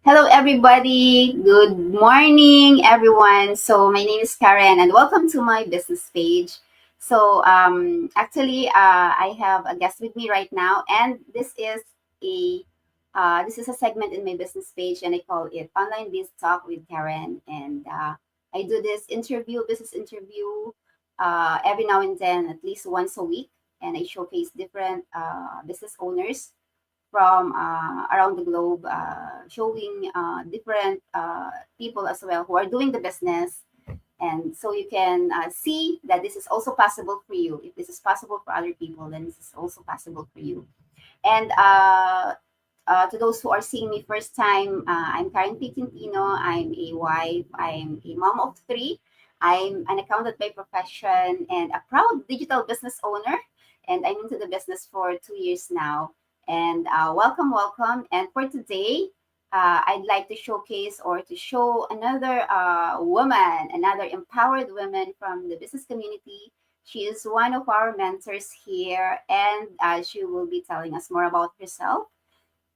Hello, everybody. Good morning, everyone. So, my name is Karen, and welcome to my business page. I have a guest with me right now, and this is a segment in my business page, and I call it Online Biz Talk with Karen. And I do this business interview, every now and then, at least once a week, and I showcase different business owners from around the globe, showing different people as well who are doing the business. And so you can see that this is also possible for you. If this is possible for other people, then this is also possible for you. And to those who are seeing me first time, I'm Karen Pitintino. I'm a wife. I'm a mom of three. I'm an accountant by profession and a proud digital business owner. And I'm into the business for 2 years now. And welcome, welcome. And for today, I'd like to showcase or to show another woman, another empowered woman from the business community. She is one of our mentors here, and she will be telling us more about herself.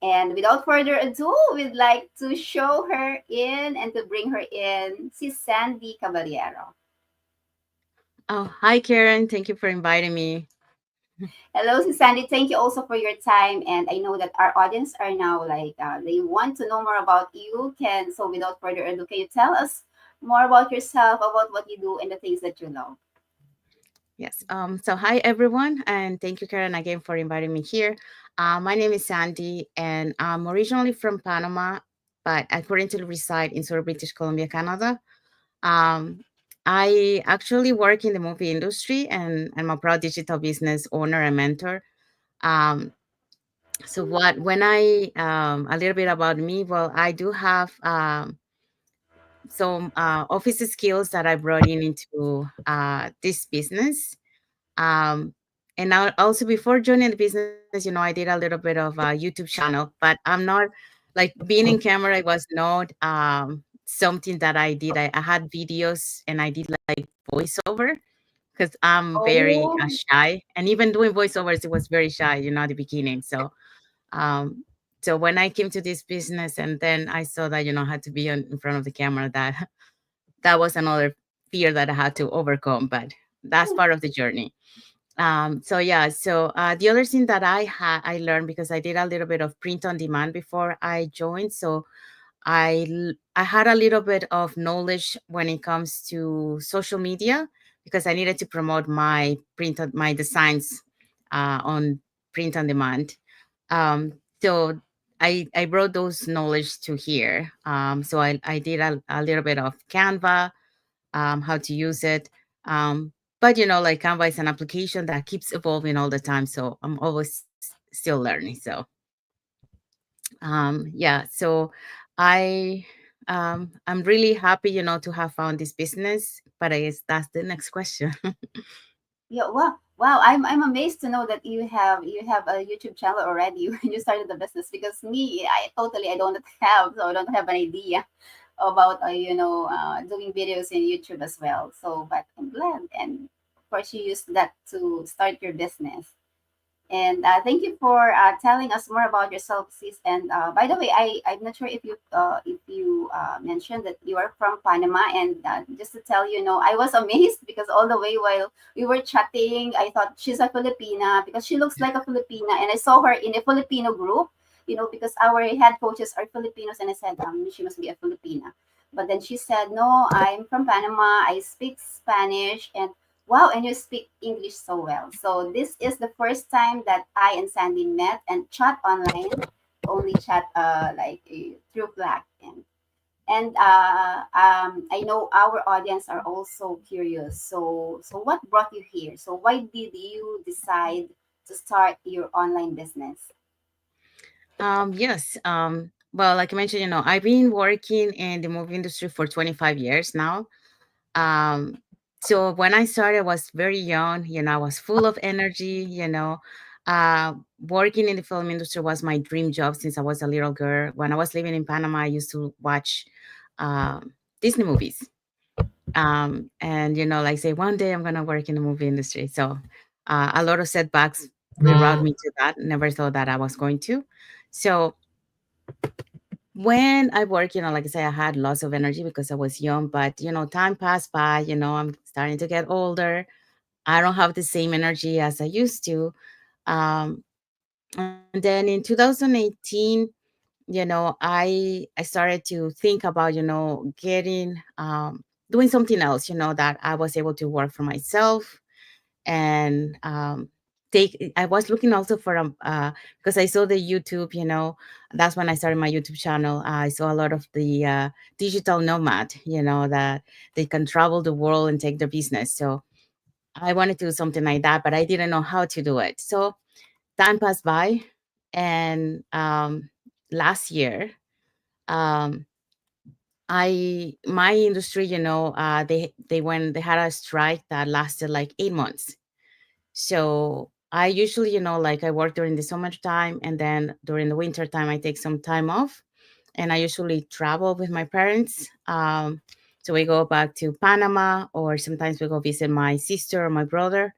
And without further ado, we'd like to show her in and to bring her in. Si Sandy Caballero. Oh, hi, Karen. Thank you for inviting me. Hello, si Sandy. Thank you also for your time. And I know that our audience are now like they want to know more about you. Without further ado, can you tell us more about yourself, about what you do, and the things that you love? Yes. So, hi, everyone. And thank you, Karen, again for inviting me here. My name is Sandy, and I'm originally from Panama, but I currently reside in Surrey, British Columbia, Canada. Um, I actually work in the movie industry, and I'm a proud digital business owner and mentor. Um, when a little bit about me, well, I do have some office skills that I brought into this business. Um, and now also before joining the business, I did a little bit of a YouTube channel, but I'm not like being in camera. It was not something that I did. I had videos and I did like voiceover because I'm very Oh, shy. And even doing voiceovers, it was very shy, at the beginning. Um, so when I came to this business and then I saw that, I had to be in front of the camera, that was another fear that I had to overcome, but that's part of the journey. The other thing that I learned because I did a little bit of print on demand before I joined. So I had a little bit of knowledge when it comes to social media because I needed to promote my designs on print on demand. So I brought those knowledge to here. So I did a little bit of Canva, how to use it. But like Canva is an application that keeps evolving all the time. So I'm always still learning. So I I'm really happy, to have found this business. But I guess that's the next question. yeah, wow. I'm amazed to know that you have a YouTube channel already when you started the business. Because me, I don't have, so I don't have an idea about doing videos in YouTube as well. So, but I'm glad, and of course you used that to start your business. And thank you for telling us more about yourself, sis. And by the way, I'm not sure if you mentioned that you are from Panama. And just to tell you, I was amazed because all the way while we were chatting, I thought she's a Filipina because she looks like a Filipina, and I saw her in a Filipino group. Because our head coaches are Filipinos, and I said, she must be a Filipina. But then she said, no, I'm from Panama. I speak Spanish, and wow, and you speak English so well. So this is the first time that I and Sandy met and chat online. Only chat through Slack. And I know our audience are also curious. So what brought you here? So why did you decide to start your online business? Yes. Well, like I mentioned, I've been working in the movie industry for 25 years now. Um, so when I started, I was very young, I was full of energy, working in the film industry was my dream job since I was a little girl. When I was living in Panama, I used to watch Disney movies. And, like say, one day I'm going to work in the movie industry. So a lot of setbacks rerouted me to that. Never thought that I was going to. So when I work, like I say, I had lots of energy because I was young, but time passed by, I'm starting to get older. I don't have the same energy as I used to. Um, and then in 2018, I started to think about, getting doing something else, that I was able to work for myself and take I was looking also for because I saw the YouTube, that's when I started my YouTube channel. I saw a lot of the digital nomad, that they can travel the world and take their business. So I wanted to do something like that, but I didn't know how to do it. So time passed by, and last year, um, my industry, they had a strike that lasted like 8 months. So I usually, like I work during the summertime, and then during the winter time, I take some time off, and I usually travel with my parents. So we go back to Panama, or sometimes we go visit my sister or my brother.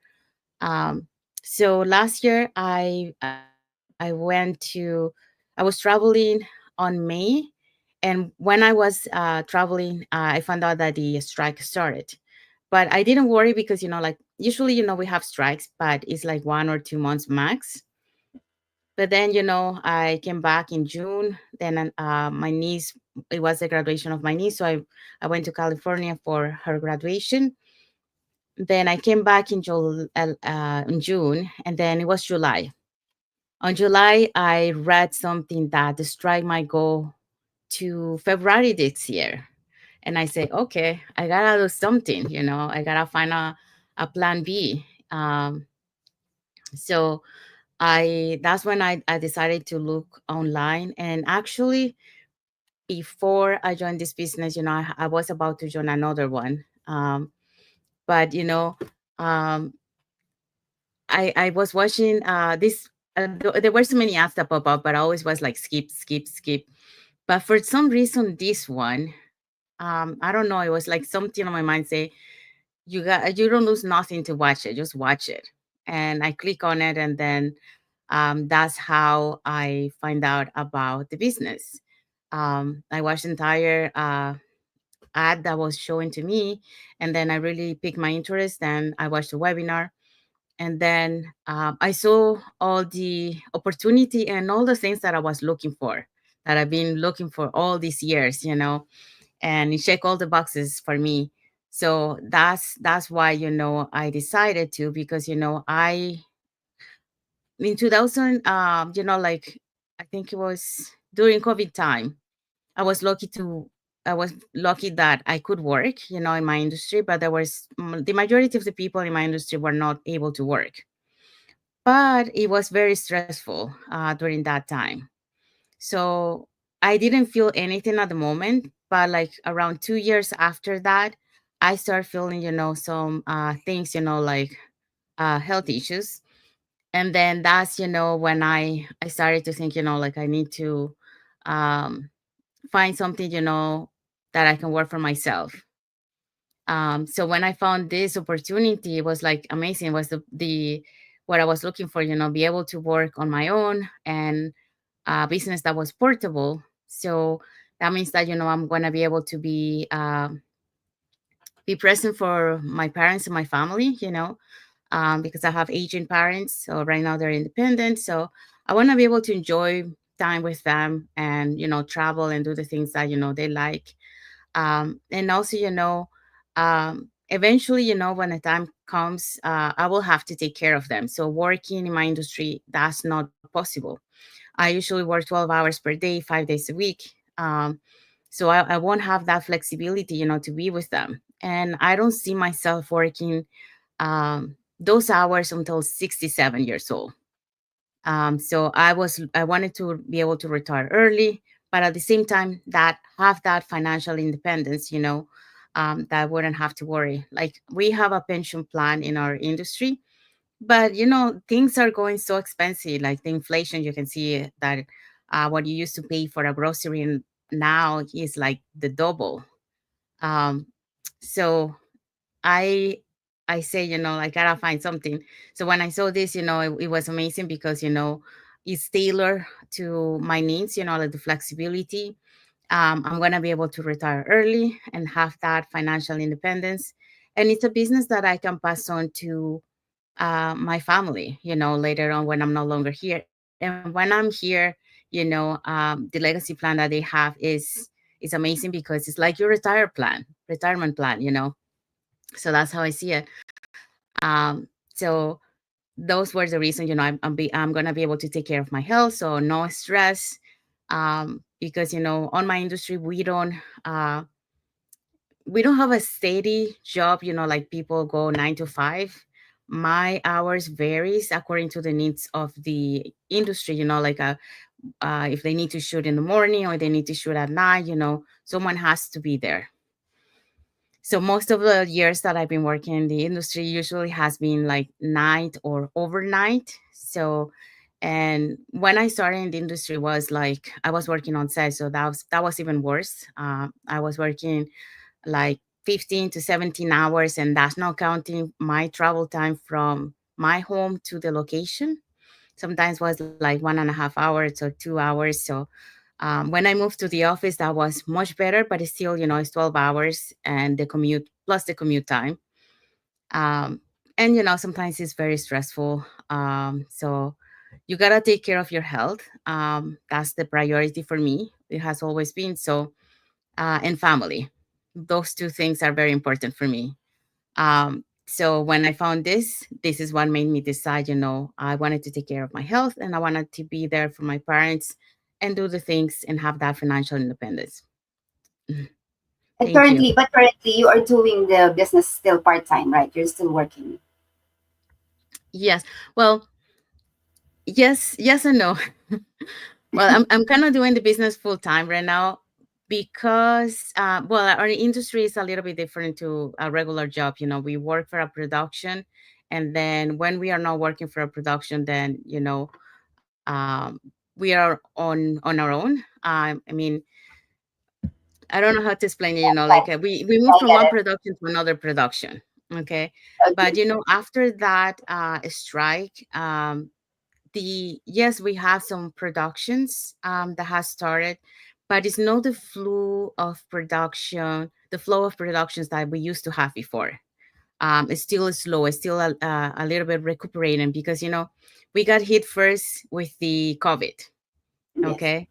Um, so last year, I was traveling on May, and when I was traveling, I found out that the strike started. But I didn't worry because like usually we have strikes, but it's like 1 or 2 months max. But then I came back in June. Then my niece, it was the graduation of my niece, so I went to California for her graduation. Then I came back in June, and then it was July. On July, I read something that the strike might go to February this year. And I say, okay, I gotta do something, I gotta find a plan B. So that's when I decided to look online. And actually, before I joined this business, I was about to join another one. But, um, I was watching this. There were so many ads that pop up, but I always was like skip, skip, skip. But for some reason, this one, I don't know. It was like something on my mind say, you don't lose nothing to watch it, just watch it. And I click on it, and then that's how I find out about the business. I watched the entire ad that was showing to me, and then I really piqued my interest, and I watched the webinar. And then I saw all the opportunity and all the things that I was looking for, that I've been looking for all these years, and it checked all the boxes for me. So that's why I decided to, because I in 2000, like I think it was during COVID time. I was lucky to I was lucky that I could work, in my industry, but the majority of the people in my industry were not able to work. But it was very stressful during that time. So I didn't feel anything at the moment, but like around 2 years after that, I started feeling, some things, like health issues. And then that's, when I started to think, like I need to um, find something, that I can work for myself. So when I found this opportunity, it was like amazing. It was the what I was looking for, be able to work on my own, and a business that was portable. So that means that I'm going to be able to be present for my parents and my family. Because I have aging parents. So right now they're independent. So I want to be able to enjoy time with them, and travel and do the things that they like. And also, eventually, when the time comes, I will have to take care of them. So working in my industry, that's not possible. I usually work 12 hours per day, 5 days a week. Um, so I won't have that flexibility, to be with them. And I don't see myself working those hours until 67 years old. So I wanted to be able to retire early, but at the same time that have that financial independence, that I wouldn't have to worry. Like we have a pension plan in our industry, but things are going so expensive. Like the inflation, you can see that what you used to pay for a grocery now is like the double. Um, so I I say, I gotta find something. So when I saw this, it was amazing because, is tailored to my needs, like the flexibility. I'm going to be able to retire early and have that financial independence. And it's a business that I can pass on to my family, later on when I'm no longer here. And when I'm here, the legacy plan that they have is amazing because it's like your retirement plan. So that's how I see it. So those were the reasons, I'm gonna be able to take care of my health, so no stress. Because on my industry we don't have a steady job, like people go 9 to 5. My hours varies according to the needs of the industry, like if they need to shoot in the morning or they need to shoot at night, someone has to be there. So most of the years that I've been working in the industry usually has been like night or overnight. So, and when I started in the industry was like I was working on set, so that was even worse. I was working like 15 to 17 hours, and that's not counting my travel time from my home to the location. Sometimes was like 1.5 hours or 2 hours. So when I moved to the office, that was much better, but it's still, it's 12 hours and the commute plus the commute time. Um, and, sometimes it's very stressful. So you got to take care of your health. That's the priority for me. It has always been so. And family. Those two things are very important for me. So when I found this is what made me decide, I wanted to take care of my health and I wanted to be there for my parents and do the things and have that financial independence. Mhm. And Thank you. currently you are doing the business still part time, right? You're still working. Yes. Well, yes and no. Well, I'm kind of doing the business full time right now because well, our industry is a little bit different to a regular job. We work for a production, and then when we are not working for a production, then um, we are on our own. I mean, I don't know how to explain it. Like Right. we moved I from one get production to another production. Okay, it. but Okay. after that strike, the yes, we have some productions that has started, but it's not the flow of productions that we used to have before. It's still slow. It's still a little bit recuperating because we got hit first with the COVID. Yes. Okay,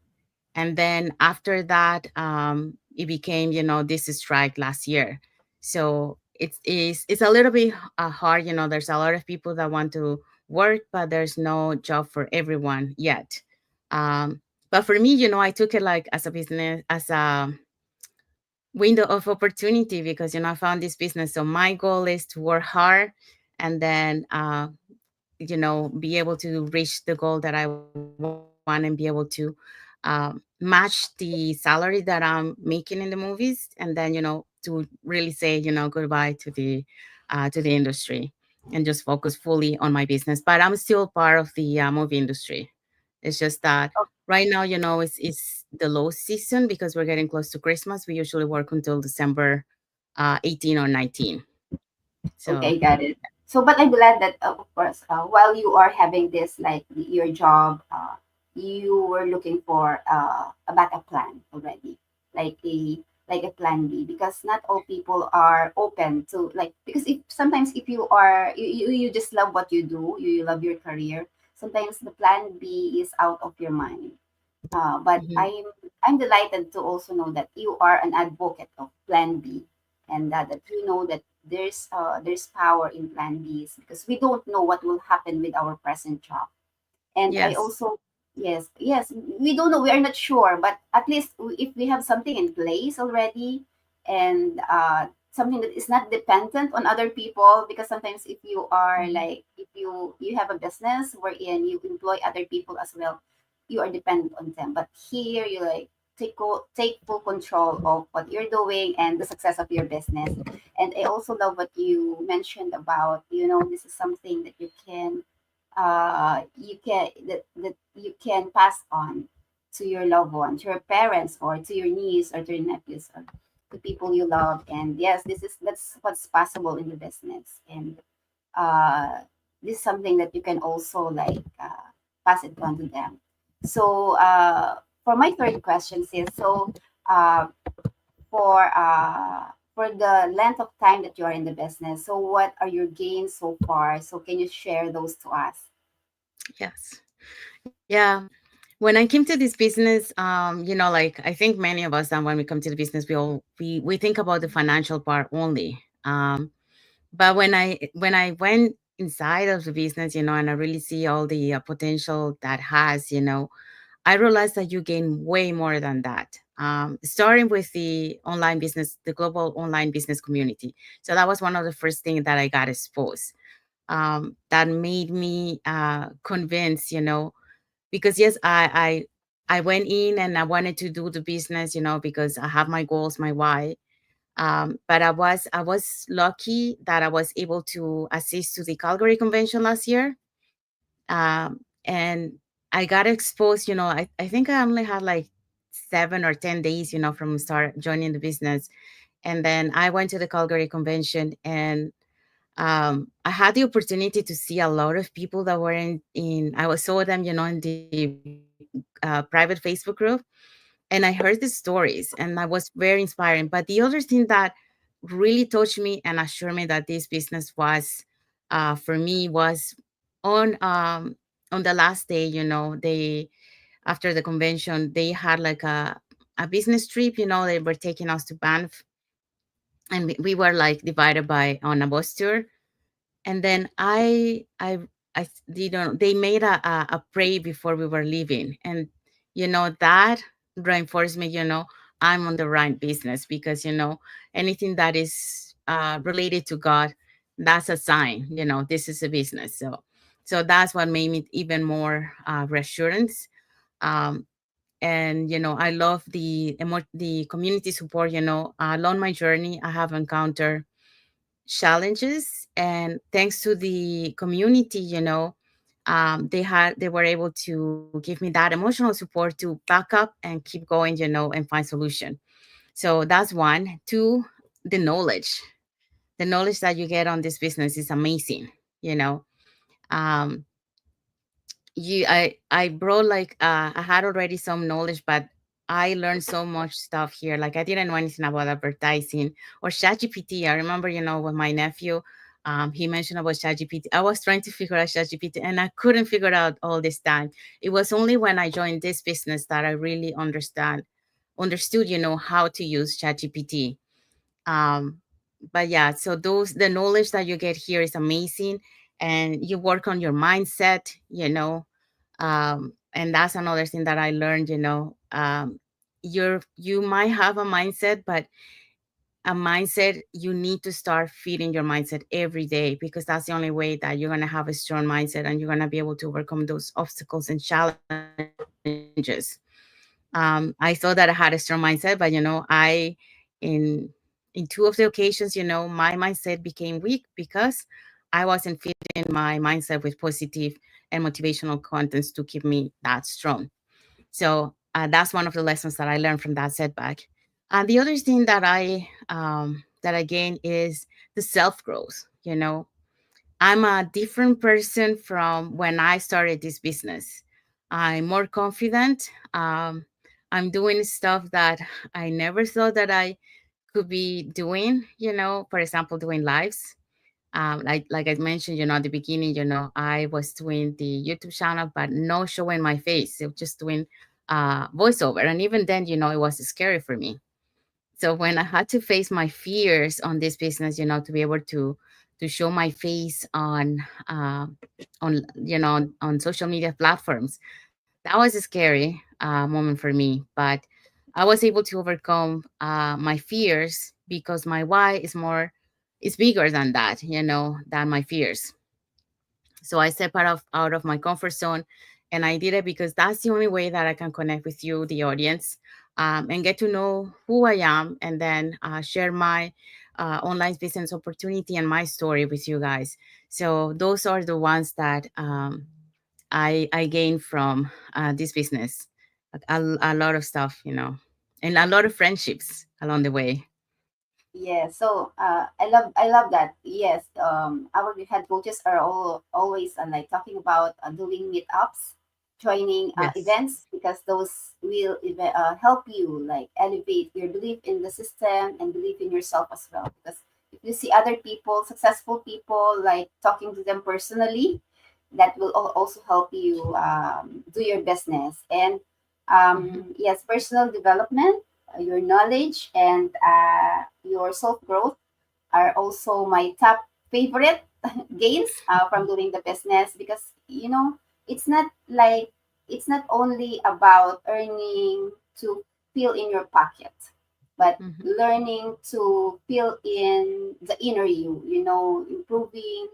and then after that it became this strike last year. So it's a little bit hard. There's a lot of people that want to work, but there's no job for everyone yet. um, but for me, I took it like as a business, as a window of opportunity, because I found this business. So my goal is to work hard and then be able to reach the goal that I want and be able to match the salary that I'm making in the movies, and then to really say goodbye to the industry and just focus fully on my business. But I'm still part of the movie industry. It's just that right now, it's the low season because we're getting close to Christmas. We usually work until December 18 or 19. So Okay, got it. So, but I'm glad that, of course, while you are having this, like your job, you were looking for a backup plan already, like a plan B, because not all people are open to, like, because if sometimes if you are you just love what you do, you love your career, sometimes the plan B is out of your mind. But mhm. I'm delighted to also know that you are an advocate of Plan B, and that you know that there's power in Plan Bs, because we don't know what will happen with our present job. And I Yes. also, yes, we don't know, we are not sure, but at least if we have something in place already, and something that is not dependent on other people, because sometimes if you are Mhm. like, if you have a business wherein you employ other people as well, you are dependent on them. But here you like take full control of what you're doing and the success of your business. And I also love what you mentioned about, this is something that you can pass on to your loved one, to your parents, or to your niece, or to your nephews, or the people you love. And yes, that's what's possible in the business. And uh, this is something that you can also like. pass it on to them. So for my third question is, so uh, for the length of time that you are in the business, so what are your gains so far? So can you share those to us? Yes. Yeah. When I came to this business, like I think many of us that when we come to the business, we think about the financial part only. But when I went inside of the business, and I really see all the potential that has, I realized that you gain way more than that. Starting with the online business, the global online business community. So that was one of the first things that I got exposed. That made me convinced, because yes, I went in and I wanted to do the business, because I have my goals, my why. But I was lucky that I was able to assist to the Calgary convention last year. And I got exposed, I think I only had like 7 or 10 days, from start joining the business. And then I went to the Calgary convention, and I had the opportunity to see a lot of people that were in I was saw them, in the private Facebook group, and I heard the stories, and that was very inspiring. But the other thing that really touched me and assured me that this business was for me was on um on the last day, they after the convention they had like a business trip, they were taking us to Banff, and we were like divided by on a bus tour. And then they made a pray before we were leaving, and that reinforced me, I'm on the right business, because anything that is related to God, that's a sign, this is a business. So that's what made me even more reassurance. um, and I love the community support. Along my journey I have encountered challenges, and thanks to the community, they were able to give me that emotional support to back up and keep going, and find solution. So that's one. Two, the knowledge that you get on this business is amazing. you know um I brought like I had already some knowledge, but I learned so much stuff here. Like I didn't know anything about advertising or ChatGPT. I remember, with my nephew, he mentioned about ChatGPT. I was trying to figure out ChatGPT, and I couldn't figure it out all this time. It was only when I joined this business that I really understood, how to use ChatGPT. um but yeah, so those the knowledge that you get here is amazing, and you work on your mindset. And that's another thing that I learned. You might have a mindset, but a mindset, you need to start feeding your mindset every day, because that's the only way that you're going to have a strong mindset, and you're going to be able to overcome those obstacles and challenges. I thought that I had a strong mindset, but in in two of the occasions, my mindset became weak, because I wasn't feeding my mindset with positive and motivational contents to keep me that strong. So that's one of the lessons that I learned from that setback. And the other thing that I gained is the self growth. I'm a different person from when I started this business. I'm more confident. I'm doing stuff that I never thought that I could be doing. For example, doing lives. Like I mentioned, at the beginning, I was doing the YouTube channel, but no showing my face. It was just doing voiceover, and even then, it was scary for me. So when I had to face my fears on this business, to be able to show my face on social media platforms, that was a scary moment for me. But I was able to overcome my fears, because my why is bigger than that, than my fears. So I step out of my comfort zone, and I did it because that's the only way that I can connect with you, the audience, and get to know who I am, and then share my online business opportunity and my story with you guys. So those are the ones that I gained from this business. A lot of stuff, and a lot of friendships along the way. Yes, so I love that. Yes, our head coaches are always like talking about doing meetups. joining Yes. events, because those will help you like elevate your belief in the system and belief in yourself as well. Because if you see other people, successful people, like talking to them personally, that will also help you do your business. And Hmm. yes, personal development, your knowledge, and your self growth are also my top favorite gains from doing the business. Because it's not like it's not only about earning to fill in your pocket, but Hmm. learning to fill in the inner you, improving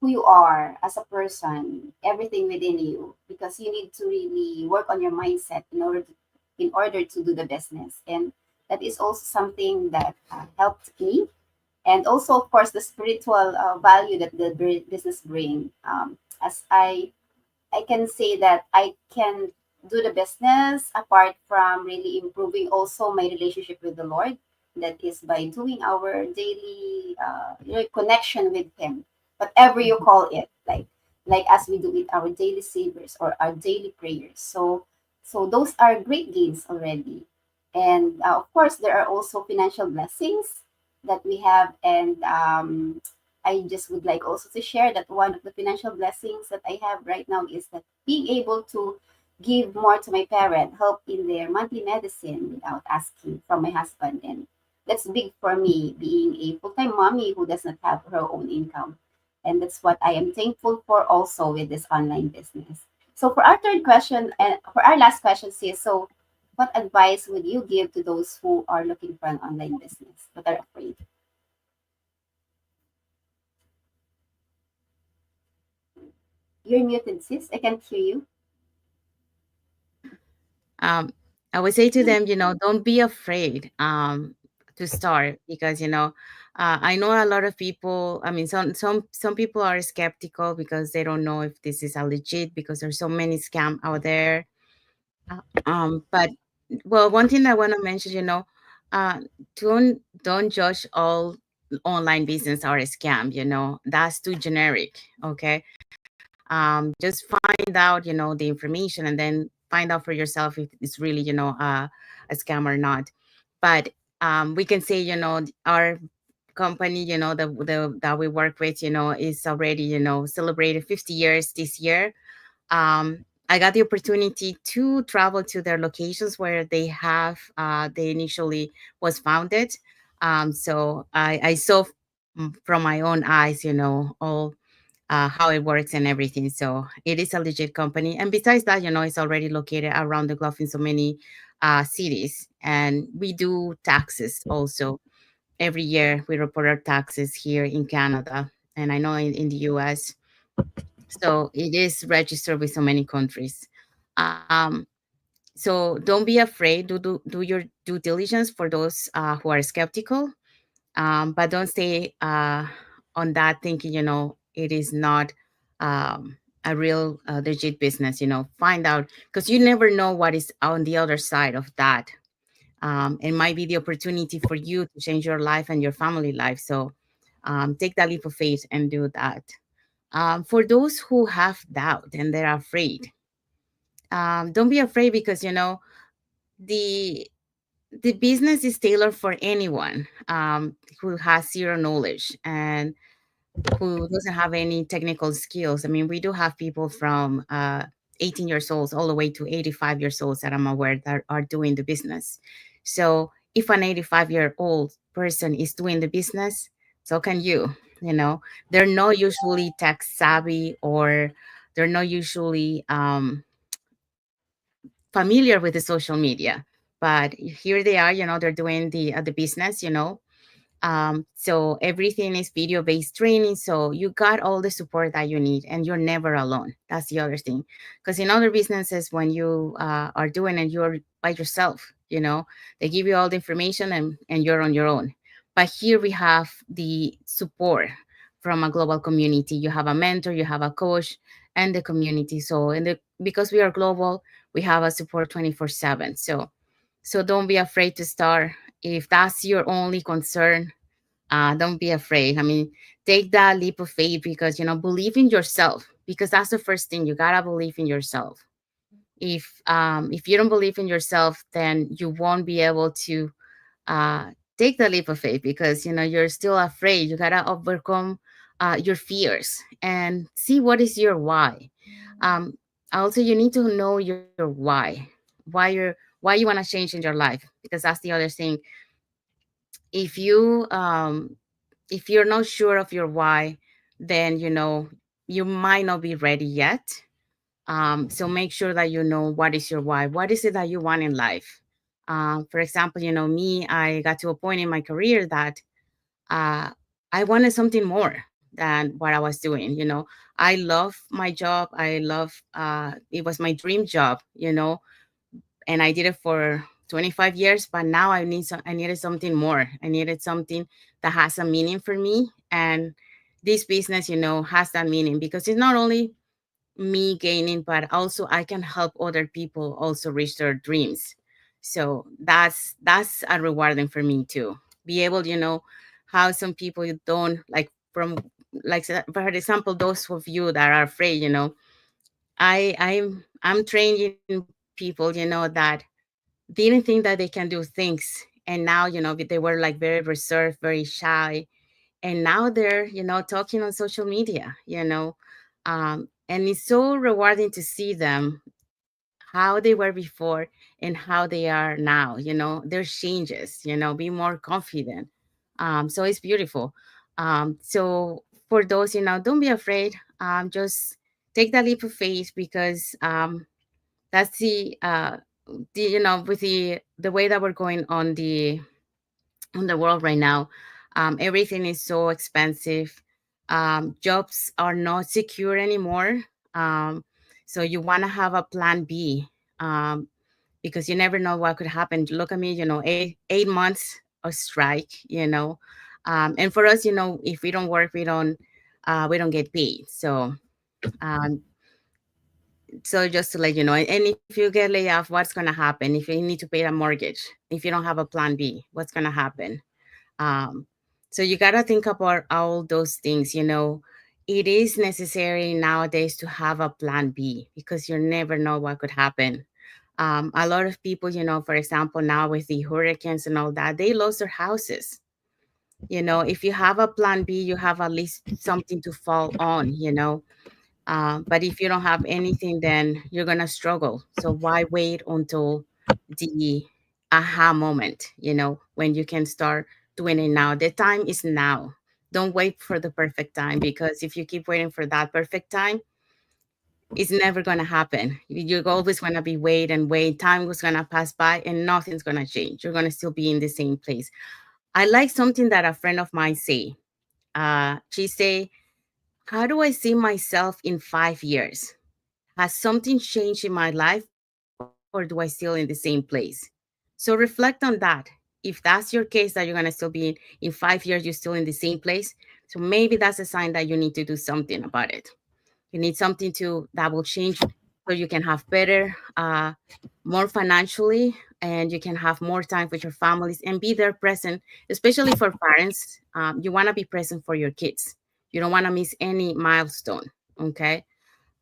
who you are as a person, everything within you, because you need to really work on your mindset in order to do the business. And that is also something that helped me. And also, of course, the spiritual value that the business bring. As I can say that I can do the business apart from really improving also my relationship with the Lord. That is by doing our daily connection with Him, whatever you Hmm. call it, like as we do with our daily savers or our daily prayers. So those are great gains already. And of course, there are also financial blessings that we have. And I just would like also to share that one of the financial blessings that I have right now is that being able to give more to my parent, help in their monthly medicine without asking from my husband. And that's big for me, being a full-time mommy who does not have her own income. And that's what I am thankful for also with this online business. So for our third question, and for our last question, sis, so what advice would you give to those who are looking for an online business but are afraid? You're muted, sis. I can't hear you. um, I would say to them, don't be afraid to start because I know a lot of people. I mean, some people are skeptical because they don't know if this is a legit because there's so many scam out there. But well, one thing I want to mention, uh, don't judge all online business are a scam. That's too generic. Okay, just find out the information and then find out for yourself if it's really a scam or not. But we can say our company that we work with is already celebrated 50 years this year. I got the opportunity to travel to their locations where they initially was founded. So I saw from my own eyes all how it works and everything. So it is a legit company. And besides that, it's already located around the globe in so many cities. And we do taxes also. Every year we report our taxes here in Canada. And I know in the US. So it is registered with so many countries. Um, so don't be afraid. Do your due diligence for those who are skeptical, but don't stay on that thinking it is not a real legit business. Find out because you never know what is on the other side of that. It might be the opportunity for you to change your life and your family life. So take that leap of faith and do that. For those who have doubt and they're afraid, don't be afraid because the the business is tailored for anyone who has zero knowledge and who doesn't have any technical skills. I mean, we do have people from 18 years old all the way to 85 years old that I'm aware that are doing the business. So if an 85-year-old person is doing the business, so can you. They're not usually tech savvy or they're not usually familiar with the social media, but here they are. They're doing the business. So everything is video based training. So you got all the support that you need and you're never alone. That's the other thing. Because in other businesses, when you are doing it, you're by yourself, they give you all the information and you're on your own. But here we have the support from a global community. You have a mentor, you have a coach and the community. So because we are global, we have a support 24/7. So don't be afraid to start. If that's your only concern, don't be afraid. I mean, take that leap of faith because believe in yourself because that's the first thing. You gotta believe in yourself. If you don't believe in yourself, then you won't be able to uh, take the leap of faith, because you're still afraid. You gotta overcome your fears and see what is your why. um, Also, you need to know your why you want to change in your life, because that's the other thing. if you um, if you're not sure of your why, then you might not be ready yet. So make sure that you know what is your why. What is it that you want in life? For example, me, I got to a point in my career that uh, I wanted something more than what I was doing. I love my job. It was my dream job, and I did it for 25 years. But now I needed something more. I needed something that has a meaning for me. And this business, has that meaning, because it's not only me gaining, but also I can help other people also reach their dreams. So that's a rewarding for me too. Be able, how some people don't like, from like, for example, those of you that are afraid, I'm training people, that didn't think that they can do things. And now, they were like very reserved, very shy, and now they're talking on social media. And it's so rewarding to see them, how they were before and how they are now. There's changes. Be more confident. So it's beautiful. So for those, don't be afraid. Just take that leap of faith, because that's with the way that we're going on the world right now. Everything is so expensive. Jobs are not secure anymore. Um, so you want to have a plan B, um, because you never know what could happen. Look at me, 8 months of strike. And for us, if we don't work, we don't get paid. Um, so just to let you know, and if you get laid off, what's gonna happen? If you need to pay a mortgage, if you don't have a plan B, what's gonna happen? Um, so you got to think about all those things. It is necessary nowadays to have a plan B, because you never know what could happen. A lot of people, for example, now with the hurricanes and all that, they lost their houses. If you have a plan B, you have at least something to fall on. But if you don't have anything, then you're gonna struggle. So why wait until the aha moment, when you can start doing it now? The time is now. Don't wait for the perfect time, because if you keep waiting for that perfect time, it's never gonna happen. You're always gonna be wait and wait. Time was gonna pass by and nothing's gonna change. You're gonna still be in the same place. I like something that a friend of mine say. She say, "How do I see myself in 5 years? Has something changed in my life, or do I still in the same place?" So reflect on that. If that's your case, that you're gonna still be in 5 years, you're still in the same place. So maybe that's a sign that you need to do something about it. You need something that will change, so you can have better, more financially, and you can have more time with your families and be there present, especially for parents. You want to be present for your kids. You don't want to miss any milestone. Okay.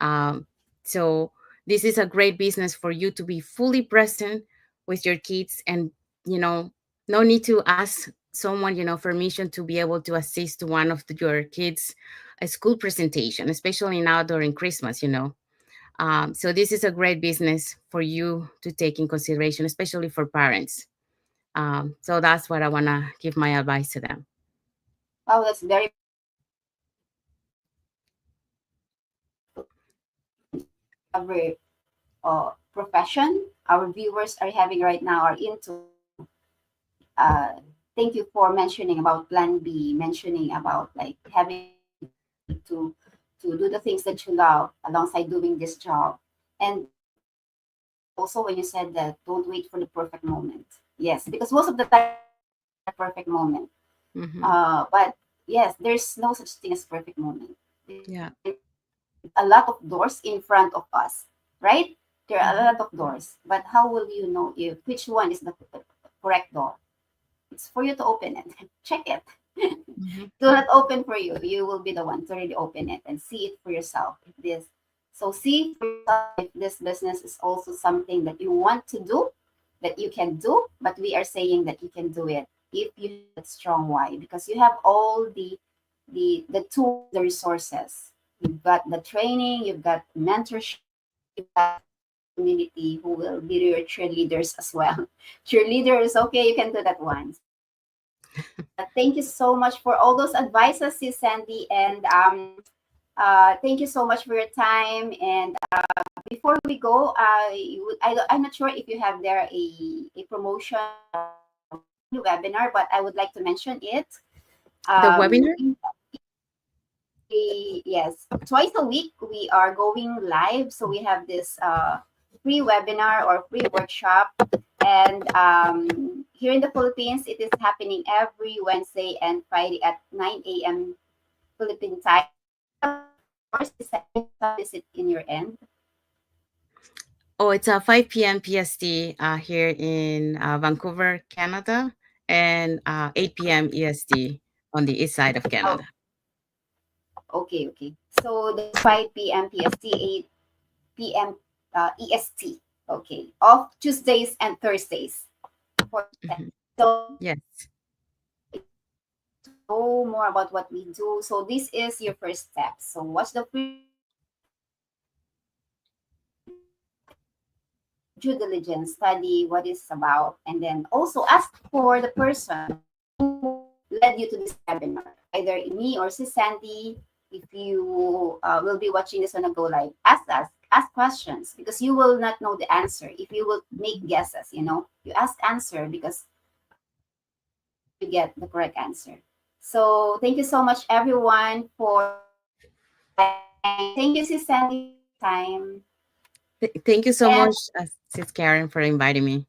um, so this is a great business for you to be fully present with your kids, and you know, no need to ask someone, permission to be able to assist to one of your kids' a school presentation, especially now during Christmas. So this is a great business for you to take in consideration, especially for parents. So that's what I want to give my advice to them. Wow, that's very powerful. Every profession our viewers are having right now are into. Uh, Thank you for mentioning about Plan B, mentioning about like having a plan B to do the things that you love alongside doing this job. And I appreciate also when you said that don't wait for the perfect moment. Yes, because most of the time we wait for that perfect moment. Hmm. But yes, there's no such thing as perfect moment. There's Yeah. a lot of doors in front of us, right? There are a Hmm. lot of doors, but how will you know if which one is the correct door? It's for you to open it. Check it. Hmm. Do not open for you. You will be the one to really open it and see it for yourself. If this So see for yourself if this business is also something that you want to do, that you can do, but we are saying that you can do it if you have that strong why, because you have all the tools, the resources. You've got the training, you've got mentorship, you've got a community who will be your cheerleaders as well. Cheerleaders, okay, you can do that one. So thank you so much for all those advices, Sis Sandy, and thank you so much for your time. And before we go, I'm not sure if you have there a promotion webinar, but I would like to mention it. The webinar? Yes, twice a week we are going live. So we have this free webinar or free workshop. And here in the Philippines, it is happening every Wednesday and Friday at 9 a.m. Philippine time. Do you have hours? Is it in your end? Oh, it's 5 p.m. PST here in Vancouver, Canada, and 8 p.m. EST on the east side of Oh, Canada. okay, okay. So that's 5 p.m. PST, 8 p.m. EST. Okay, off Tuesdays and Thursdays for Mhm. so Yes. if you want to know more about what we do, so this is your first step. So watch the free webinar, do your due diligence, study what it's about, and then also ask for the person who led you to this webinar, either me or Sis Sandy. If you will be watching this on a go live, ask questions, because you will not know the answer if you will make guesses. You ask answer because that's how you get the correct answer. So thank you so much, everyone, for your time. Thank you, Sis Sandy, for your time. Thank you so And much, Sis Karen, for inviting me.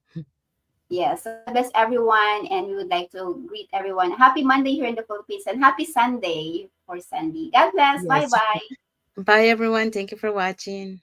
yeah, so God bless everyone. And we would like to greet everyone. Happy Monday here in the Philippines and happy Sunday for Sandy. God bless. Bye Yes. bye. Bye, everyone. Thank you for watching.